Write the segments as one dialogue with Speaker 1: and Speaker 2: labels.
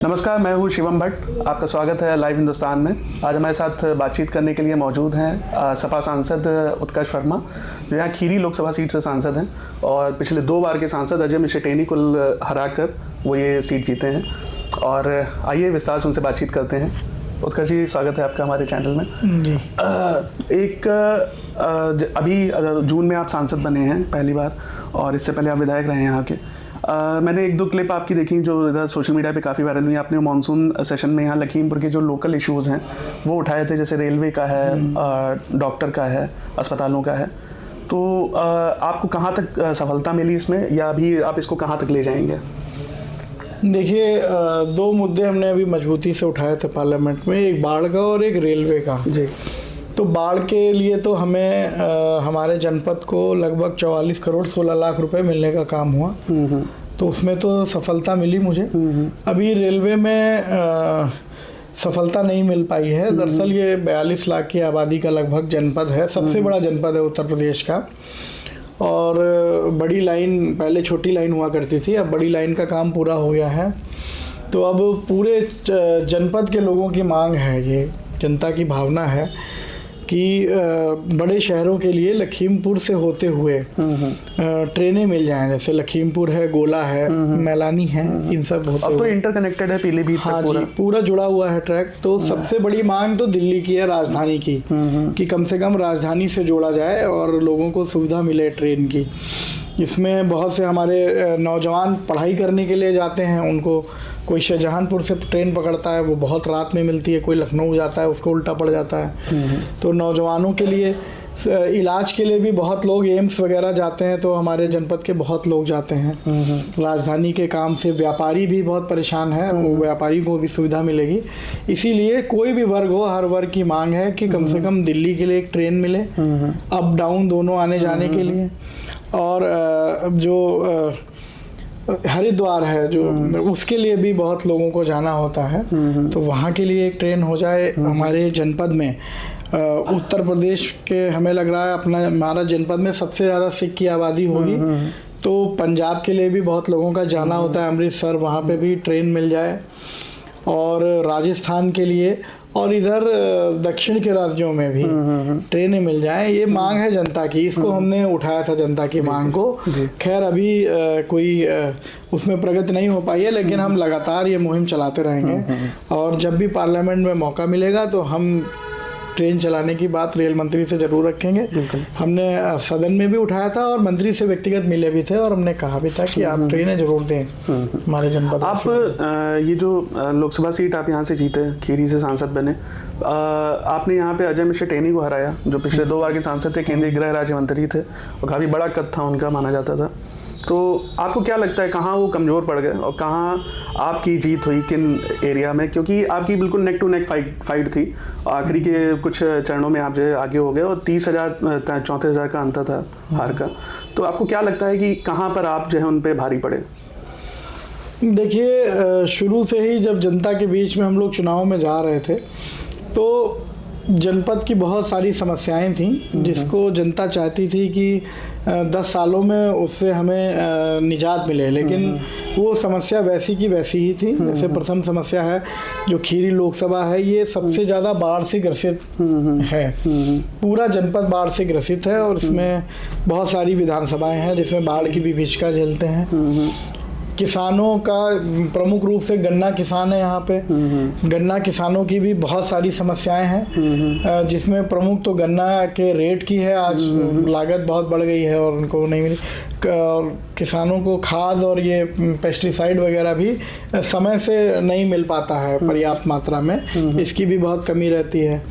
Speaker 1: नमस्कार, मैं हूँ शिवम भट्ट। आपका स्वागत है लाइव हिंदुस्तान में। आज हमारे साथ बातचीत करने के लिए मौजूद हैं सपा सांसद उत्कर्ष वर्मा, जो यहाँ खीरी लोकसभा सीट से सांसद हैं और पिछले 2 बार के सांसद अजय मिश्र टेनी को हराकर वो ये सीट जीते हैं। और आइए विस्तार से उनसे बातचीत करते हैं। उत्कर्ष जी, स्वागत है आपका हमारे चैनल में जी। अभी जून में आप सांसद बने हैं पहली बार, और इससे पहले आप विधायक रहे हैं यहाँ के। मैंने 1-2 क्लिप आपकी देखी जो इधर सोशल मीडिया पे काफ़ी वायरल हुई। आपने मानसून सेशन में यहाँ लखीमपुर के जो लोकल इश्यूज़ हैं वो उठाए थे, जैसे रेलवे का है, डॉक्टर का है, अस्पतालों का है। तो आपको कहाँ तक सफलता मिली इसमें, या अभी आप इसको कहाँ तक ले जाएंगे?
Speaker 2: देखिए, 2 मुद्दे हमने अभी मजबूती से उठाए थे पार्लियामेंट में, एक बाढ़ का और एक रेलवे का जी। तो बाढ़ के लिए तो हमें हमारे जनपद को लगभग 44 करोड़ 16 लाख रुपए मिलने का काम हुआ, तो उसमें तो सफलता मिली मुझे। अभी रेलवे में सफलता नहीं मिल पाई है। दरअसल ये 42 लाख की आबादी का लगभग जनपद है, सबसे बड़ा जनपद है उत्तर प्रदेश का। और बड़ी लाइन, पहले छोटी लाइन हुआ करती थी, अब बड़ी लाइन का काम पूरा हो गया है। तो अब पूरे जनपद के लोगों की मांग है, ये जनता की भावना है कि बड़े शहरों के लिए लखीमपुर से होते हुए ट्रेनें मिल जाएं, जैसे लखीमपुर है, गोला है, मैलानी है, इन सब होते
Speaker 1: अब तो इंटरकनेक्टेड है पीलीभीत
Speaker 2: हाँ जी, पूरा जुड़ा हुआ है ट्रैक। तो सबसे बड़ी मांग तो दिल्ली की है, राजधानी की, कि कम से कम राजधानी से जोड़ा जाए और लोगों को सुविधा मिले ट्रेन की। इसमें बहुत से हमारे नौजवान पढ़ाई करने के लिए जाते हैं, उनको कोई शाहजहांपुर से ट्रेन पकड़ता है, वो बहुत रात में मिलती है, कोई लखनऊ जाता है, उसको उल्टा पड़ जाता है। तो नौजवानों के लिए, इलाज के लिए भी बहुत लोग एम्स वगैरह जाते हैं, तो हमारे जनपद के बहुत लोग जाते हैं। राजधानी के काम से व्यापारी भी बहुत परेशान है, वो व्यापारी को भी सुविधा मिलेगी। इसीलिए कोई भी वर्ग हो, हर वर्ग की मांग है कि कम से कम दिल्ली के लिए एक ट्रेन मिले, अप डाउन दोनों आने जाने के लिए। और जो हरिद्वार है जो, उसके लिए भी बहुत लोगों को जाना होता है, तो वहाँ के लिए एक ट्रेन हो जाए हमारे जनपद में। उत्तर प्रदेश के हमें लग रहा है हमारा जनपद में सबसे ज़्यादा सिख की आबादी होगी, तो पंजाब के लिए भी बहुत लोगों का जाना होता है, अमृतसर, वहाँ पे भी ट्रेन मिल जाए। और राजस्थान के लिए और इधर दक्षिण के राज्यों में भी ट्रेनें मिल जाएं, ये मांग है जनता की। इसको हमने उठाया था, जनता की मांग को। खैर अभी कोई उसमें प्रगति नहीं हो पाई है, लेकिन हम लगातार ये मुहिम चलाते रहेंगे। और जब भी पार्लियामेंट में मौका मिलेगा तो हम ट्रेन चलाने की बात रेल मंत्री से जरूर रखेंगे। हमने सदन में भी उठाया था और मंत्री से व्यक्तिगत मिले भी थे, और हमने कहा भी था कि आप ट्रेनें जरूर दें हमारे जनपद।
Speaker 1: आप ये जो लोकसभा सीट आप यहाँ से जीते, खीरी से सांसद बने, आपने यहाँ पे अजय मिश्र टेनी को हराया, जो पिछले 2 बार के सांसद थे, केंद्रीय गृह राज्य मंत्री थे, और काफ़ी बड़ा कद था उनका, माना जाता था। तो आपको क्या लगता है कहाँ वो कमज़ोर पड़ गए और कहाँ आपकी जीत हुई, किन एरिया में? क्योंकि आपकी बिल्कुल नेक टू नेक फाइट थी, आखिरी के कुछ चरणों में आप जो है आगे हो गए, और 34,000 का अंतर था हार का। तो आपको क्या लगता है कि कहाँ पर आप जो है उन पे भारी पड़े?
Speaker 2: देखिए, शुरू से ही जब जनता के बीच में हम लोग चुनाव में जा रहे थे, तो जनपद की बहुत सारी समस्याएं थीं, जिसको जनता चाहती थी कि 10 सालों में उससे हमें निजात मिले, लेकिन वो समस्या वैसी की वैसी ही थी। जैसे प्रथम समस्या है, जो खीरी लोकसभा है, ये सबसे ज़्यादा बाढ़ से ग्रसित है। पूरा जनपद बाढ़ से ग्रसित है, और इसमें बहुत सारी विधानसभाएं हैं जिसमें बाढ़ की विभीषिका झेलते हैं। किसानों का प्रमुख रूप से गन्ना किसान है यहाँ पे, गन्ना किसानों की भी बहुत सारी समस्याएं हैं, जिसमें प्रमुख तो गन्ना के रेट की है। आज लागत बहुत बढ़ गई है और उनको नहीं मिली, और किसानों को खाद और ये पेस्टिसाइड वगैरह भी समय से नहीं मिल पाता है पर्याप्त मात्रा में, इसकी भी बहुत कमी रहती है।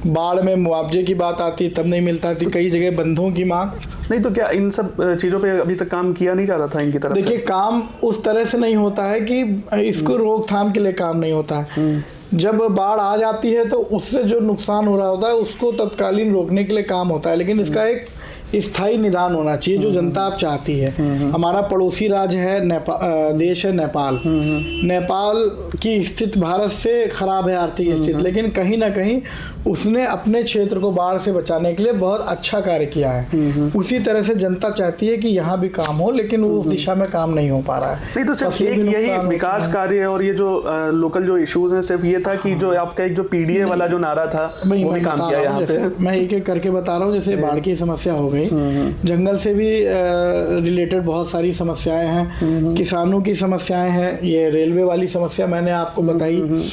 Speaker 2: बाढ़ में मुआवजे की बात आती तब नहीं मिलता थी, कई जगह बंधों की मांग
Speaker 1: नहीं। तो क्या इन सब चीज़ों पे अभी तक काम किया नहीं जा रहा था इनकी तरफ?
Speaker 2: देखिए, काम उस तरह से नहीं होता है कि इसको रोकथाम के लिए काम नहीं होता है। जब बाढ़ आ जाती है तो उससे जो नुकसान हो रहा होता है उसको तत्कालीन रोकने के लिए काम होता है, लेकिन इसका एक स्थायी निदान होना चाहिए जो जनता आप चाहती है। हमारा पड़ोसी राज्य है देश है नेपाल। नेपाल की स्थिति भारत से खराब है आर्थिक स्थिति, लेकिन कहीं ना कहीं उसने अपने क्षेत्र को बाढ़ से बचाने के लिए बहुत अच्छा कार्य किया है। उसी तरह से जनता चाहती है कि यहाँ भी काम हो, लेकिन वो उस दिशा में काम नहीं हो पा रहा है।
Speaker 1: नहीं तो सिर्फ एक यही विकास कार्य और ये जो लोकल जो इश्यूज हैं सिर्फ ये था कि जो आपका एक जो पीडीए वाला जो नारा था वो भी काम किया यहाँ पे।
Speaker 2: मैं एक एक करके बता रहा हूँ। जैसे बाढ़ की समस्या हो गई, जंगल से भी रिलेटेड बहुत सारी समस्याएं हैं, किसानों की समस्याएं हैं, ये रेलवे वाली समस्या मैंने आपको बताई।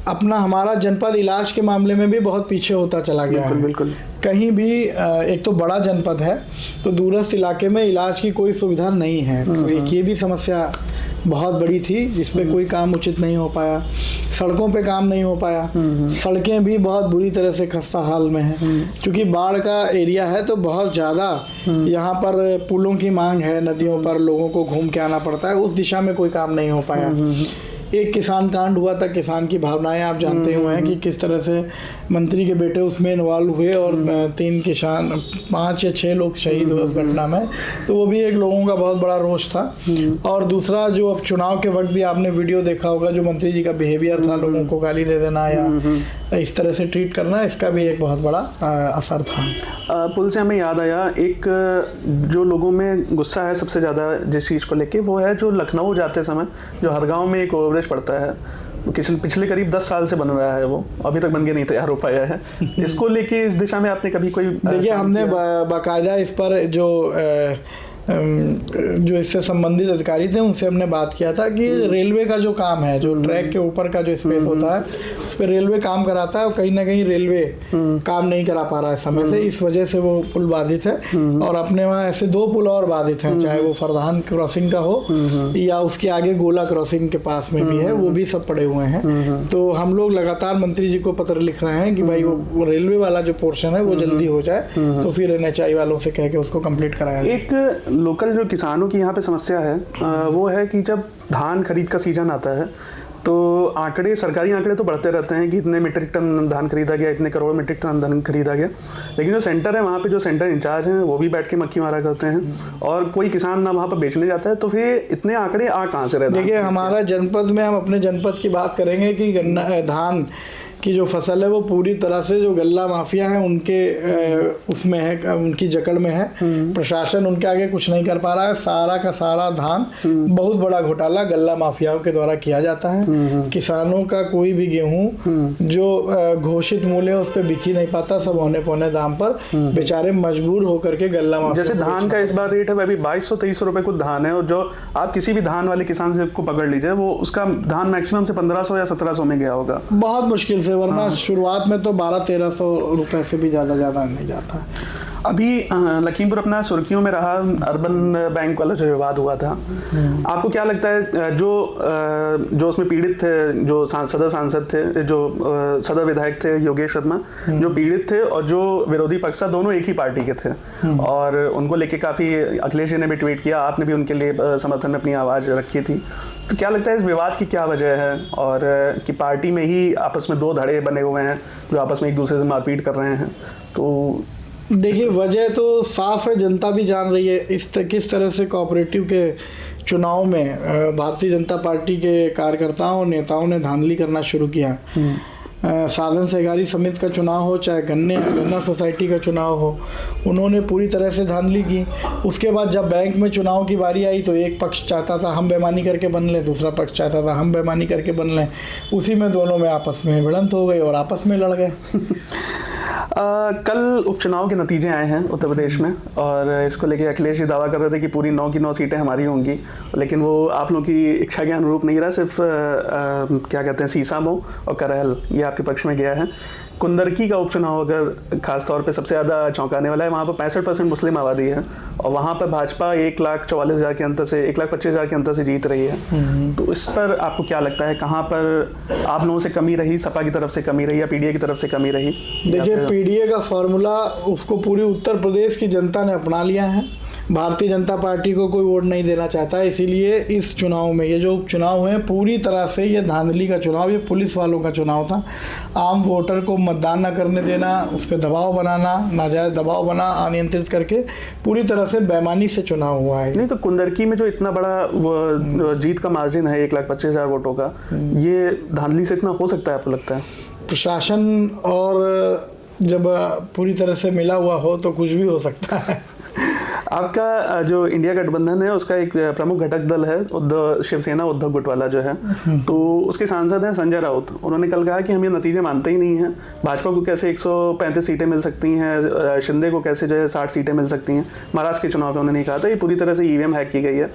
Speaker 2: अपना हमारा जनपद इलाज के मामले में भी बहुत पीछे होता चला गया है।
Speaker 1: बिल्कुल।
Speaker 2: कहीं भी एक तो बड़ा जनपद है तो दूरस्थ इलाके में इलाज की कोई सुविधा नहीं है, तो एक ये भी समस्या बहुत बड़ी थी जिसपे कोई काम उचित नहीं हो पाया। सड़कों पे काम नहीं हो पाया, सड़कें भी बहुत बुरी तरह से खस्ता हाल में हैं, क्योंकि बाढ़ का एरिया है तो बहुत ज़्यादा यहाँ पर पुलों की मांग है, नदियों पर लोगों को घूम के आना पड़ता है, उस दिशा में कोई काम नहीं हो पाया। एक किसान कांड हुआ था, किसान की भावनाएं आप जानते हुए हैं कि किस तरह से मंत्री के बेटे उसमें इन्वॉल्व हुए और 3 किसान 5 या 6 लोग शहीद हुए उस घटना में, तो वो भी एक लोगों का बहुत बड़ा रोष था। और दूसरा जो अब चुनाव के वक्त भी आपने वीडियो देखा होगा, जो मंत्री जी का बिहेवियर था, लोगों को गाली दे देना या इस तरह से ट्रीट करना, इसका भी एक बहुत बड़ा असर था।
Speaker 1: पुल से हमें याद आया, एक जो लोगों में गुस्सा है सबसे ज़्यादा जिस चीज़ को लेके, वो है जो लखनऊ जाते समय जो हर गाँव में एक ओवरब्रिज पड़ता है, पिछले करीब 10 साल से बन रहा है, वो अभी तक बन के नहीं तैयार हो पाया है। इसको लेके इस दिशा में आपने कभी कोई
Speaker 2: देखिए, हमने बाकायदा इस पर जो इससे संबंधित अधिकारी थे उनसे हमने बात किया था कि रेलवे का जो काम है, जो ट्रैक के ऊपर का जो स्पेस होता है उस पर रेलवे काम कराता है और कहीं ना कहीं रेलवे काम नहीं करा पा रहा है समय से, इस वजह से वो पुल बाधित है। और अपने वहाँ ऐसे 2 पुल और बाधित हैं, चाहे वो फरदान क्रॉसिंग का हो या उसके आगे गोला क्रॉसिंग के पास में भी है, वो भी सब पड़े हुए हैं। तो हम लोग लगातार मंत्री जी को पत्र लिख रहे हैं कि भाई वो रेलवे वाला जो पोर्शन है वो जल्दी हो जाए, तो फिर NHAI वालों से कह के उसको कंप्लीट कराया जाए।
Speaker 1: एक लोकल जो किसानों की यहाँ पे समस्या है वो है कि जब धान खरीद का सीजन आता है तो आंकड़े, सरकारी आंकड़े तो बढ़ते रहते हैं कि इतने मीट्रिक टन धान खरीदा गया, इतने करोड़ मीट्रिक टन धान खरीदा गया, लेकिन जो सेंटर है वहाँ पे जो सेंटर इंचार्ज हैं वो भी बैठ के मक्खी मारा करते हैं और कोई किसान ना वहाँ पर बेचने जाता है, तो फिर इतने आंकड़े आ कहाँ से रहते हैं?
Speaker 2: देखिए, हमारा जनपद में, हम अपने जनपद की बात करेंगे कि धान की जो फसल है वो पूरी तरह से जो गल्ला माफिया है उनके उसमें है, उनकी जकड़ में है। प्रशासन उनके आगे कुछ नहीं कर पा रहा है। सारा का सारा धान, बहुत बड़ा घोटाला गल्ला माफियाओं के द्वारा किया जाता है। किसानों का कोई भी गेहूं जो घोषित मूल्य है उस पर बिक ही नहीं पाता, सब औने पौने दाम पर बेचारे मजबूर होकर के गल्ला माफिया।
Speaker 1: जैसे धान का इस बार रेट है अभी 2200-2300 रुपए कुछ धान है, और जो आप किसी भी धान वाले किसान से को पकड़ लीजिए, वो उसका धान मैक्सिमम से 1500 या 1700 में गया होगा,
Speaker 2: बहुत मुश्किल से, वरना शुरुआत में तो 1200-1300 रुपए से भी ज़्यादा नहीं जाता है।
Speaker 1: अभी लखीमपुर अपना सुर्खियों में रहा अर्बन बैंक वाला जो विवाद हुआ था, आपको क्या लगता है जो उसमें पीड़ित थे, जो सदर सांसद थे, जो सदर विधायक थे योगेश शर्मा, जो पीड़ित थे और जो विरोधी पक्ष था, दोनों एक ही पार्टी के थे और उनको लेके काफ़ी अखिलेश जी ने भी ट्वीट किया, आपने भी उनके लिए समर्थन में अपनी आवाज़ रखी थी, तो क्या लगता है इस विवाद की क्या वजह है और कि पार्टी में ही आपस में 2 धड़े बने हुए हैं जो आपस में एक दूसरे से मारपीट कर रहे हैं? तो
Speaker 2: देखिए, वजह तो साफ है, जनता भी जान रही है किस तरह से कोऑपरेटिव के चुनाव में भारतीय जनता पार्टी के कार्यकर्ताओं और नेताओं ने धांधली करना शुरू किया। साधन सहकारी समिति का चुनाव हो, चाहे गन्ना सोसाइटी का चुनाव हो, उन्होंने पूरी तरह से धांधली की। उसके बाद जब बैंक में चुनाव की बारी आई तो एक पक्ष चाहता था हम बेईमानी करके बन लें, दूसरा पक्ष चाहता था हम बेईमानी करके बन लें, उसी में दोनों में आपस में भिड़ंत हो गई और आपस में लड़ गए।
Speaker 1: कल उपचुनाव के नतीजे आए हैं उत्तर प्रदेश में और इसको लेके अखिलेश जी दावा कर रहे थे कि पूरी 9 की 9 सीटें हमारी होंगी, लेकिन वो आप लोगों की इच्छा के अनुरूप नहीं रहा, सिर्फ क्या कहते हैं सीसामऊ और करहल ये आपके पक्ष में गया है। कुंदरकी का उपचुनाव अगर खास तौर पे सबसे ज़्यादा चौंकाने वाला है, वहाँ पर 65% मुस्लिम आबादी है और वहाँ पर भाजपा 1,44,000 के अंतर से 1,25,000 के अंतर से जीत रही है। तो इस पर आपको क्या लगता है, कहाँ पर आप लोगों से कमी रही, सपा की तरफ से कमी रही या पीडीए की तरफ से कमी रही?
Speaker 2: देखिए, पीडीए का फॉर्मूला उसको पूरी उत्तर प्रदेश की जनता ने अपना लिया है। भारतीय जनता पार्टी को कोई वोट नहीं देना चाहता, इसीलिए इस चुनाव में, ये जो उपचुनाव हुए पूरी तरह से ये धांधली का चुनाव, ये पुलिस वालों का चुनाव था। आम वोटर को मतदान न करने देना, उस पर दबाव बनाना, नाजायज़ दबाव बना अनियंत्रित करके पूरी तरह से बेईमानी से चुनाव हुआ है।
Speaker 1: नहीं तो कुंदरकी में जो इतना बड़ा वो जीत का मार्जिन है 1,25,000 वोटों का, ये धांधली से इतना हो सकता है आपको लगता है?
Speaker 2: प्रशासन और जब पूरी तरह से मिला हुआ हो तो कुछ भी हो सकता है।
Speaker 1: आपका जो इंडिया गठबंधन है उसका एक प्रमुख घटक दल है उद्धव शिवसेना, उद्धव गुटवाला जो है, तो उसके सांसद हैं संजय राउत। उन्होंने कल कहा कि हम ये नतीजे मानते ही नहीं हैं। भाजपा को कैसे 135 सीटें मिल सकती हैं, शिंदे को कैसे जो है 60 सीटें मिल सकती हैं। महाराष्ट्र के चुनाव में उन्होंने कहा था ये पूरी तरह से ईवीएम हैक की गई है।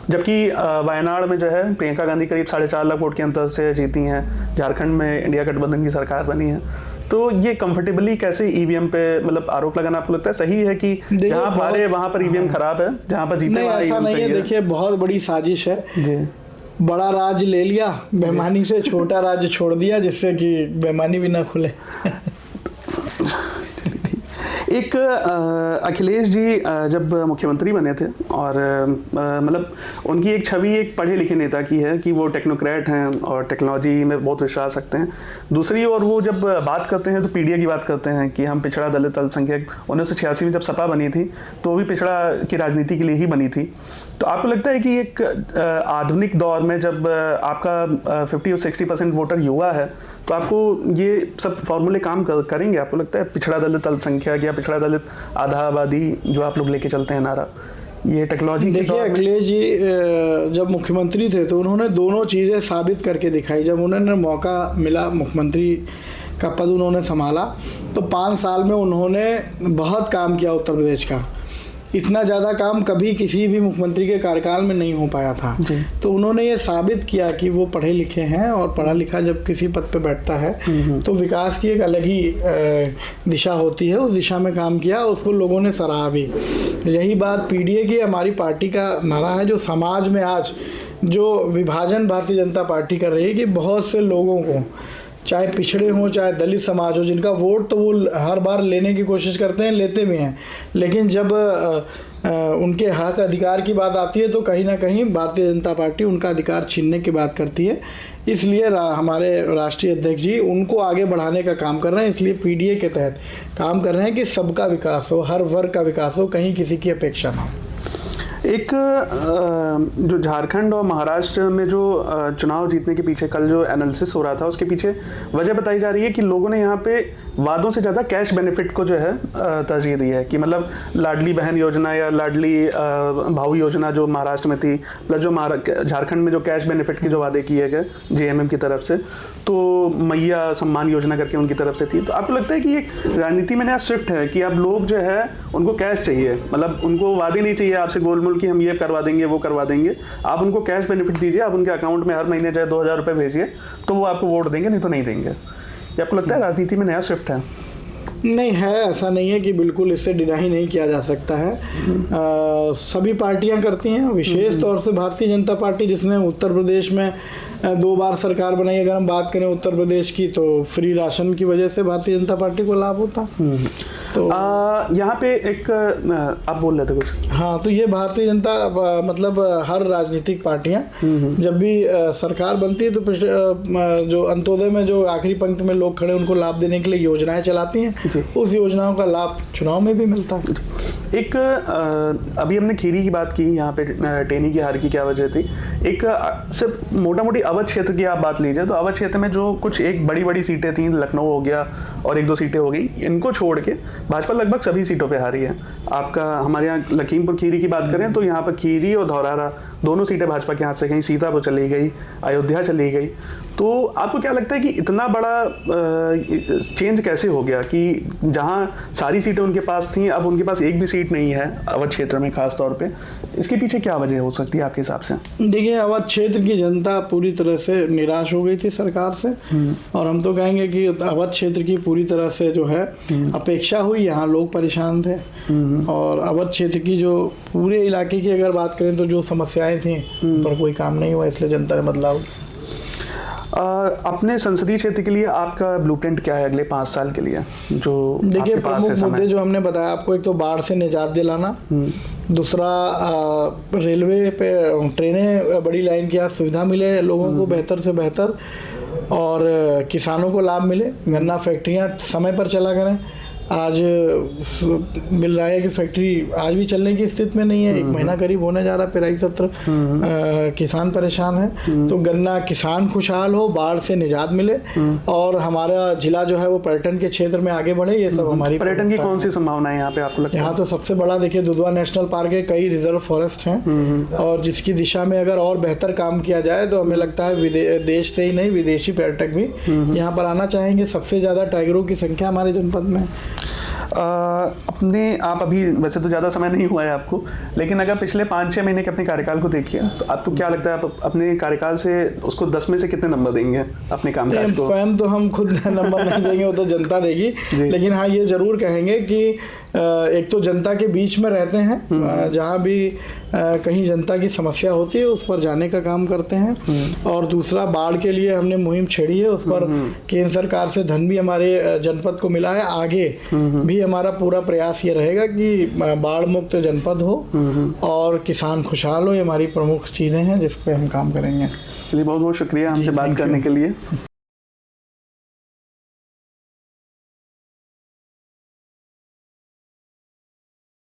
Speaker 1: जबकि वायनाड में जो है प्रियंका गांधी करीब 4.5 लाख वोट के अंतर से जीती हैं। झारखंड में इंडिया गठबंधन की सरकार बनी है। तो ये कंफर्टेबली कैसे ईवीएम पे मतलब आरोप लगाना आपको लगता है सही है कि जहां हारे वहां पर ईवीएम खराब है, जहां पर जीते
Speaker 2: नहीं, ऐसा नहीं है। देखिए बहुत बड़ी साजिश है जी। बड़ा राज ले लिया बेईमानी से, छोटा राज छोड़ दिया जिससे कि बेईमानी भी ना खुले।
Speaker 1: एक अखिलेश जी जब मुख्यमंत्री बने थे और मतलब उनकी एक छवि एक पढ़े लिखे नेता की है कि वो टेक्नोक्रेट हैं और टेक्नोलॉजी में बहुत विश्वास रखते हैं। दूसरी ओर वो जब बात करते हैं तो पीडीए की बात करते हैं कि हम पिछड़ा दलित अल्पसंख्यक। 1986 में जब सपा बनी थी तो वो भी पिछड़ा की राजनीति के लिए ही बनी थी। तो आपको लगता है कि एक आधुनिक दौर में जब आपका 50 और 60% वोटर युवा है तो आपको ये सब फॉर्मूले काम करेंगे? आपको लगता है पिछड़ा दलित अल्पसंख्यक या पिछड़ा दलित आधा आबादी जो आप लोग लेके चलते हैं नारा, ये टेक्नोलॉजी?
Speaker 2: देखिए अखिलेश जी जब मुख्यमंत्री थे तो उन्होंने दोनों चीज़ें साबित करके दिखाई। जब उन्होंने मौका मिला, मुख्यमंत्री का पद उन्होंने संभाला, तो 5 साल में उन्होंने बहुत काम किया उत्तर प्रदेश का। इतना ज़्यादा काम कभी किसी भी मुख्यमंत्री के कार्यकाल में नहीं हो पाया था। तो उन्होंने ये साबित किया कि वो पढ़े लिखे हैं और पढ़ा लिखा जब किसी पद पे बैठता है तो विकास की एक अलग ही दिशा होती है। उस दिशा में काम किया, उसको लोगों ने सराहा भी। यही बात पीडीए की हमारी पार्टी का नारा है, जो समाज में आज जो विभाजन भारतीय जनता पार्टी कर रही है कि बहुत से लोगों को, चाहे पिछड़े हों चाहे दलित समाज हो, जिनका वोट तो वो हर बार लेने की कोशिश करते हैं, लेते भी हैं, लेकिन जब उनके हक अधिकार की बात आती है तो कहीं ना कहीं भारतीय जनता पार्टी उनका अधिकार छीनने की बात करती है। इसलिए हमारे राष्ट्रीय अध्यक्ष जी उनको आगे बढ़ाने का काम कर रहे हैं। इसलिए पीडीए के तहत काम कर रहे हैं कि सबका विकास हो, हर वर्ग का विकास हो, कहीं किसी की अपेक्षा ना हो।
Speaker 1: एक जो झारखंड और महाराष्ट्र में जो चुनाव जीतने के पीछे कल जो एनालिसिस हो रहा था उसके पीछे वजह बताई जा रही है कि लोगों ने यहाँ पे वादों से ज़्यादा कैश बेनिफिट को जो है तरजीह दी है। कि मतलब लाडली बहन योजना या लाडली भाऊ योजना जो महाराष्ट्र में थी, प्लस जो झारखंड में जो कैश बेनिफिट के जो वादे किए गए जेएमएम की तरफ से, तो मैया सम्मान योजना करके उनकी तरफ से थी। तो आपको लगता है कि एक राजनीति में नया शिफ्ट है कि अब लोग जो है उनको कैश चाहिए, मतलब उनको वादे नहीं चाहिए आपसे गोलमोल कि हम ये करवा देंगे वो करवा देंगे, आप उनको कैश बेनिफिट दीजिए, आप उनके अकाउंट में हर महीने चाहे 2,000 रुपये भेजिए तो वो आपको वोट देंगे, नहीं तो नहीं देंगे। ये आपको लगता है राजनीति में नया शिफ्ट है?
Speaker 2: नहीं है, ऐसा नहीं है कि बिल्कुल इससे डिनाई नहीं किया जा सकता है। सभी पार्टियां करती हैं, विशेष तौर से भारतीय जनता पार्टी जिसने उत्तर प्रदेश में 2 बार सरकार बनाई। अगर हम बात करें उत्तर प्रदेश की तो फ्री राशन की वजह से भारतीय जनता पार्टी को लाभ होता। तो
Speaker 1: यहाँ पे एक आप बोल रहे थे कुछ?
Speaker 2: हाँ, तो ये भारतीय जनता मतलब हर राजनीतिक पार्टियां जब भी सरकार बनती है तो जो अंत्योदय में जो आखिरी पंक्ति में लोग खड़े उनको लाभ देने के लिए योजनाएं चलाती हैं। उस योजनाओं का लाभ चुनाव में भी मिलता है।
Speaker 1: एक अभी हमने खीरी की बात की, यहाँ पे टेनी की हार की क्या वजह थी। एक सिर्फ मोटा मोटी अवध क्षेत्र की आप बात लीजिए तो अवध क्षेत्र में जो कुछ एक बड़ी बड़ी सीटें थी, लखनऊ हो गया और 1-2 सीटें हो गई, इनको छोड़ के भाजपा लगभग सभी सीटों पे हारी है। आपका हमारे यहाँ लखीमपुर खीरी की बात करें तो यहाँ पर खीरी और धौरहरा दोनों सीटें भाजपा के हाथ से गई, सीतापुर चली गई, अयोध्या चली गई। तो आपको क्या लगता है कि इतना बड़ा चेंज कैसे हो गया कि जहाँ सारी सीटें उनके पास थी अब उनके पास एक भी सीट नहीं है अवध क्षेत्र में खास तौर पे? इसके पीछे क्या वजह हो सकती है आपके हिसाब से?
Speaker 2: देखिए, अवध क्षेत्र की जनता पूरी तरह से निराश हो गई थी सरकार से, और हम तो कहेंगे कि अवध क्षेत्र की पूरी तरह से जो है अपेक्षा हुई। यहाँ लोग परेशान थे और अवध क्षेत्र की जो पूरे इलाके की अगर बात करें तो जो समस्याएं थी उन पर कोई काम नहीं हुआ, इसलिए जनता ने बदलाव।
Speaker 1: अपने संसदीय क्षेत्र के लिए आपका ब्लूप्रिंट क्या है अगले 5 साल के लिए, जो
Speaker 2: देखिए
Speaker 1: आपके पास है
Speaker 2: प्रमुख
Speaker 1: समय?
Speaker 2: मुद्दे जो हमने बताया आपको, एक तो बाढ़ से निजात दिलाना, दूसरा रेलवे पे ट्रेनें बड़ी लाइन की आज सुविधा मिले लोगों को बेहतर से बेहतर, और किसानों को लाभ मिले, गन्ना फैक्ट्रियां समय पर चला करें। आज मिल रहा है कि फैक्ट्री आज भी चलने की स्थिति में नहीं है, 1 महीना करीब होने जा रहा है पेराई सत्र, किसान परेशान है। तो गन्ना किसान खुशहाल हो, बाढ़ से निजात मिले, और हमारा जिला जो है वो पर्यटन के क्षेत्र में आगे बढ़े, ये सब हमारी
Speaker 1: पर्यटन की कौन सी संभावना है यहाँ पे आपको लगता है?
Speaker 2: यहाँ तो सबसे बड़ा देखिए दुधवा नेशनल पार्क है, कई रिजर्व फॉरेस्ट हैं, और जिसकी दिशा में अगर और बेहतर काम किया जाए तो हमें लगता है देश से ही नहीं विदेशी पर्यटक भी यहाँ पर आना चाहेंगे। सबसे ज़्यादा टाइगरों की संख्या हमारे जनपद में।
Speaker 1: आप अभी वैसे तो ज़्यादा समय नहीं हुआ है आपको, लेकिन अगर पिछले 5-6 महीने के अपने कार्यकाल को देखिए तो आपको क्या लगता है, आप अपने कार्यकाल से उसको 10 में से कितने नंबर देंगे अपने कामकाज को?
Speaker 2: स्वयं तो हम खुद नंबर नहीं देंगे, वो तो जनता देगी, लेकिन हाँ ये जरूर कहेंगे कि एक तो जनता के बीच में रहते हैं, जहाँ भी कहीं जनता की समस्या होती है उस पर जाने का काम करते हैं, और दूसरा बाढ़ के लिए हमने मुहिम छेड़ी है, उस पर केंद्र सरकार से धन भी हमारे जनपद को मिला है। आगे भी हमारा पूरा प्रयास ये रहेगा कि बाढ़ मुक्त जनपद हो और किसान खुशहाल हो, ये हमारी प्रमुख चीज़ें हैं जिस पे हम काम करेंगे।
Speaker 1: चलिए, बहुत बहुत शुक्रिया हमसे बात करने के लिए।